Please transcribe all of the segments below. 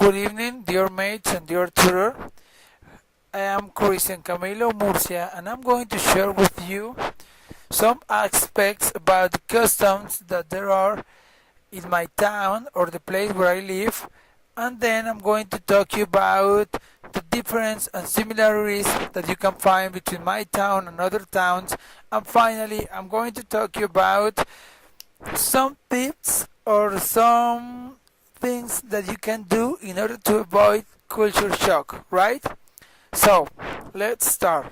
Good evening, dear mates and dear tutor. I am Christian Camilo Murcia, and I'm going to share with you some aspects about the customs that there are in my town or the place where I live, and then I'm going to talk to you about the difference and similarities that you can find between my town and other towns, and finally I'm going to talk to you about some tips or some things that you can do in order to avoid culture shock, right? So, let's start.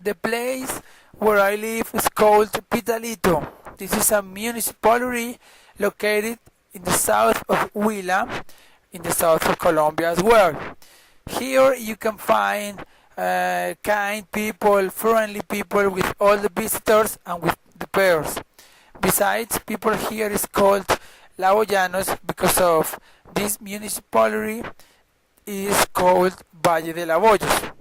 The place where I live is called Pitalito. This is a municipality located in the south of Huila, in the south of Colombia as well. Here you can find kind people, friendly people with all the visitors and with the pairs. Besides, people here is called Laboyanos because of this municipality is called Valle de Laboyos.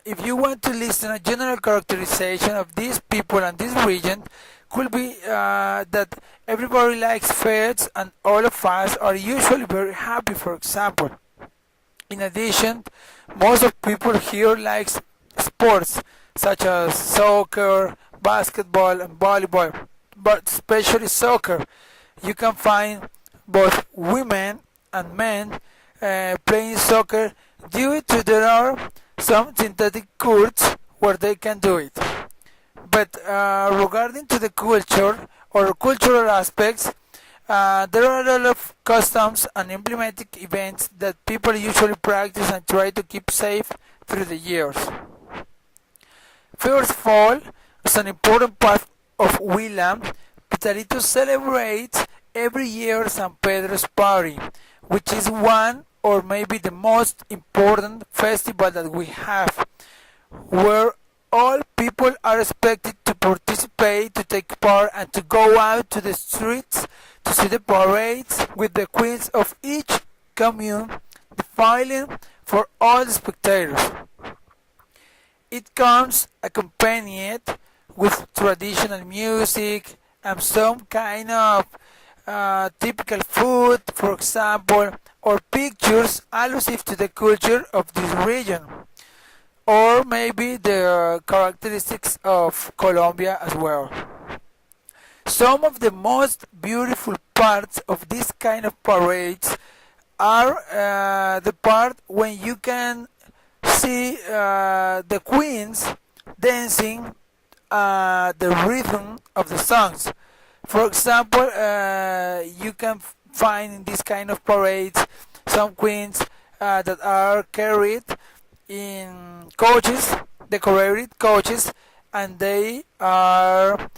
If you want to listen a general characterization of these people and this region, could be that everybody likes fairs and all of us are usually very happy, for example. In addition, most of people here likes sports such as soccer, basketball and volleyball, but especially soccer. You can find both women and men playing soccer due to there are some synthetic courts where they can do it. But regarding to the culture or cultural aspects, there are a lot of customs and emblematic events that people usually practice and try to keep safe through the years. First of all, as an important part of Huila, Pitalito celebrates every year San Pedro's party, which is one or maybe the most important festival that we have, where all people are expected to participate, to take part, and to go out to the streets to see the parades with the queens of each commune defiling for all the spectators. It comes accompanied with traditional music and some kind of typical food, for example, or pictures allusive to the culture of this region, or maybe the characteristics of Colombia as well. Some of the most beautiful parts of this kind of parades are the part when you can see the queens dancing the rhythm of the songs. For example, you can find in this kind of parades some queens that are carried in coaches, decorated coaches, and they are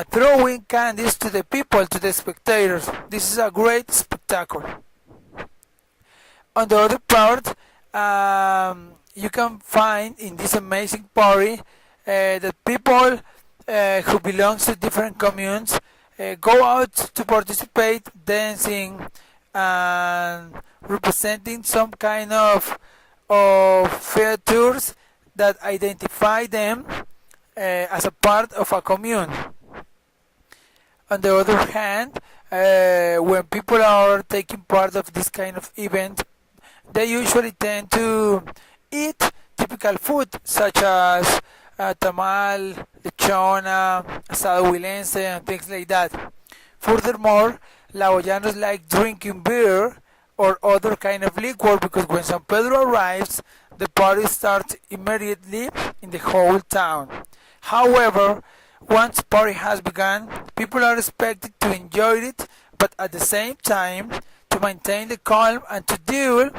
throwing candies to the people, to the spectators. This is a great spectacle. On the other part, you can find in this amazing party that people who belong to different communes go out to participate, dancing and representing some kind of features that identify them as a part of a commune. On the other hand, when people are taking part of this kind of event, they usually tend to eat typical food such as tamal, lechona, asado huilense, and things like that. Furthermore, Laoyanos like drinking beer or other kind of liquor because when San Pedro arrives, the party starts immediately in the whole town. However, once party has begun, people are expected to enjoy it, but at the same time to maintain the calm and to deal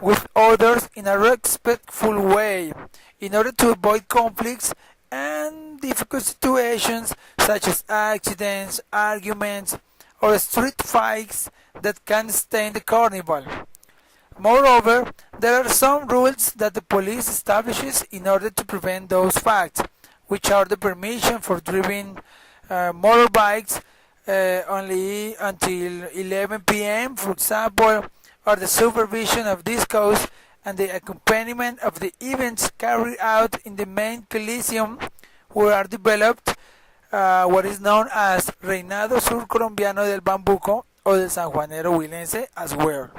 with others in a respectful way in order to avoid conflicts and difficult situations such as accidents, arguments, or street fights that can stain the carnival. Moreover, there are some rules that the police establishes in order to prevent those facts, which are the permission for driving motorbikes only until 11 p.m., for example, or the supervision of discos and the accompaniment of the events carried out in the main Coliseum, where are developed what is known as Reinado Sur Colombiano del Bambuco o del sanjuanero huilense as well.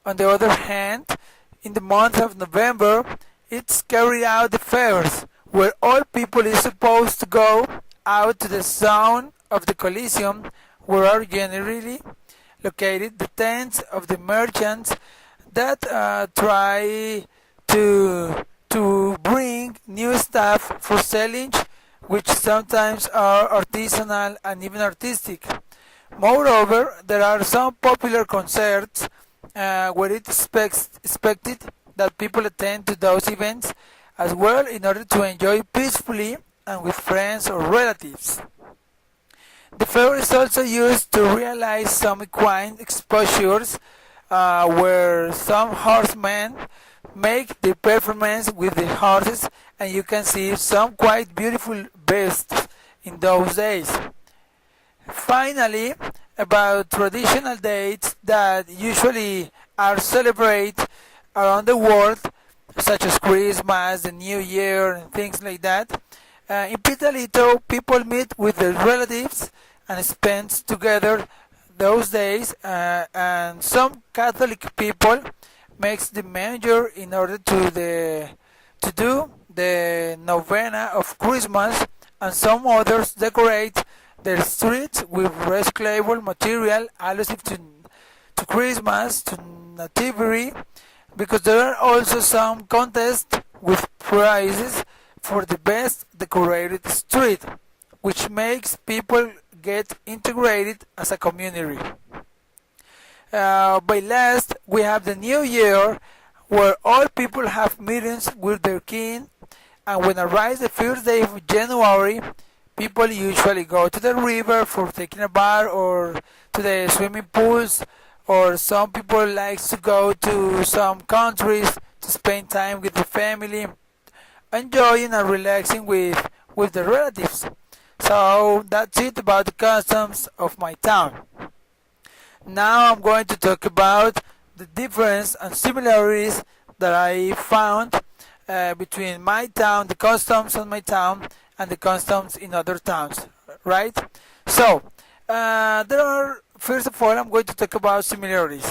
On the other hand, in the month of November, it's carried out the fairs, where all people is supposed to go out to the zone of the Coliseum, where are generally located the tents of the merchants that try to bring new stuff for selling, which sometimes are artisanal and even artistic. Moreover, there are some popular concerts where it is expected that people attend to those events as well in order to enjoy peacefully and with friends or relatives. The fair is also used to realize some equine exposures where some horsemen make the performance with the horses, and you can see some quite beautiful beasts in those days. Finally, about traditional dates that usually are celebrated around the world, such as Christmas, the New Year, and things like that. In Pitalito, people meet with their relatives and spend together those days, and some Catholic people makes the manger in order to do the novena of Christmas, and some others decorate their streets with recyclable material allusive to Christmas, to Nativity, because there are also some contests with prizes for the best decorated street, which makes people get integrated as a community. By last, we have the New Year, where all people have meetings with their kin, and when arrives the first day of January, people usually go to the river for taking a bath or to the swimming pools, or some people like to go to some countries to spend time with the family, enjoying and relaxing with the relatives. So that's it about the customs of my town. Now I'm going to talk about the difference and similarities that I found between my town, the customs of my town, and the customs in other towns, right? So, there are, first of all, I'm going to talk about similarities.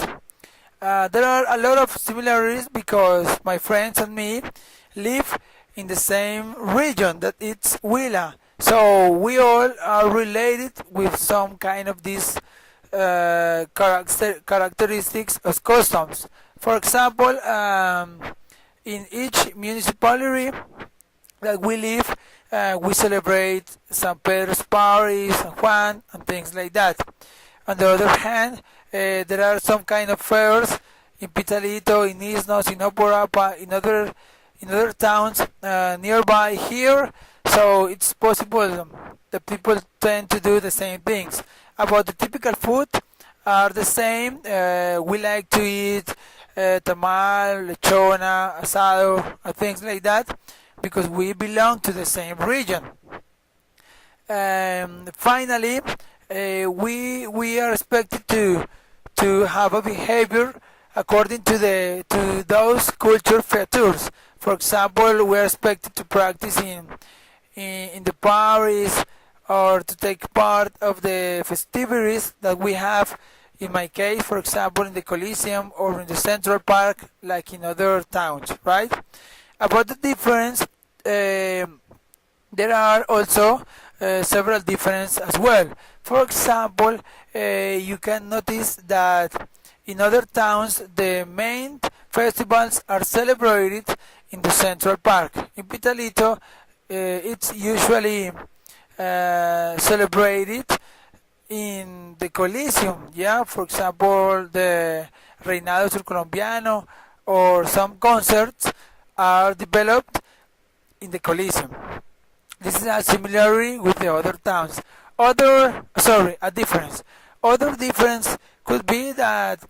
There are a lot of similarities because my friends and me live in the same region, that it's Huila. So we all are related with some kind of these characteristics of customs. For example, in each municipality that we live, we celebrate San Pedro's party, San Juan, and things like that. On the other hand, there are some kind of fairs in Pitalito, in Isnos, in Oporapa, in other towns nearby here. So it's possible that people tend to do the same things. About the typical food are the same. We like to eat tamal, lechona, asado, and things like that, because we belong to the same region. Finally, we are expected to have a behavior according to those culture features. For example, we are expected to practice in the parties, or to take part of the festivities that we have, in my case, for example, in the Coliseum or in the Central Park, like in other towns, right? About the difference, there are also several differences as well. For example, you can notice that in other towns the main festivals are celebrated in the Central Park. In Pitalito, it's usually celebrated in the Coliseum, yeah. For example, the Reinado Surcolombiano or some concerts are developed in the Coliseum. This is a similarity with the other towns. A difference. Other difference could be that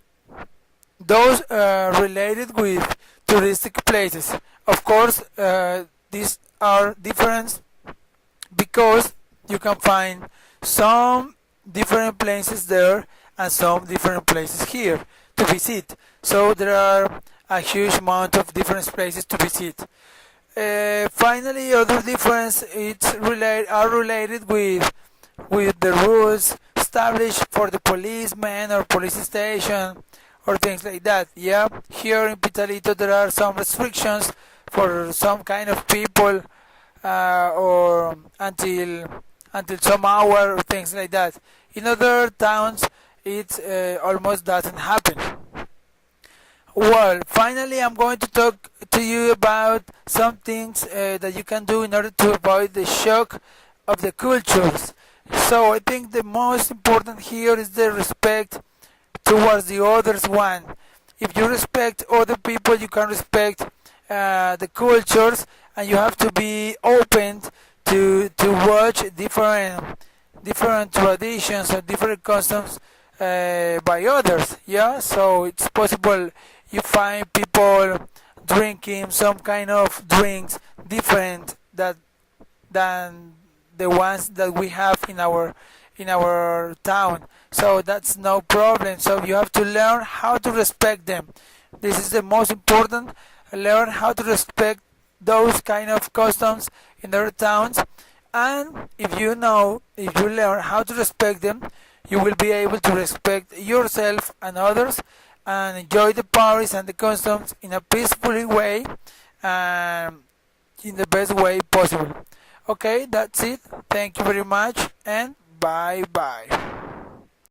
those related with touristic places. Of course, these are different because you can find some different places there and some different places here to visit. So there are a huge amount of different places to visit. Finally, other difference are related with the rules, established for the policeman or police station or things like that. Yeah, here in Pitalito there are some restrictions for some kind of people or until some hour or things like that. In other towns, it almost doesn't happen. Well, finally, I'm going to talk to you about some things that you can do in order to avoid the shock of the cultures. So I think the most important here is the respect towards the others one. If you respect other people, you can respect the cultures, and you have to be open to watch different traditions or different customs by others. Yeah, so it's possible you find people drinking some kind of drinks different than the ones that we have in our town. So that's no problem. So you have to learn how to respect them. This is the most important. Learn how to respect those kind of customs in other towns, and if you learn how to respect them, you will be able to respect yourself and others and enjoy the parties and the customs in a peaceful way and in the best way possible. Okay, that's it. Thank you very much, and bye bye.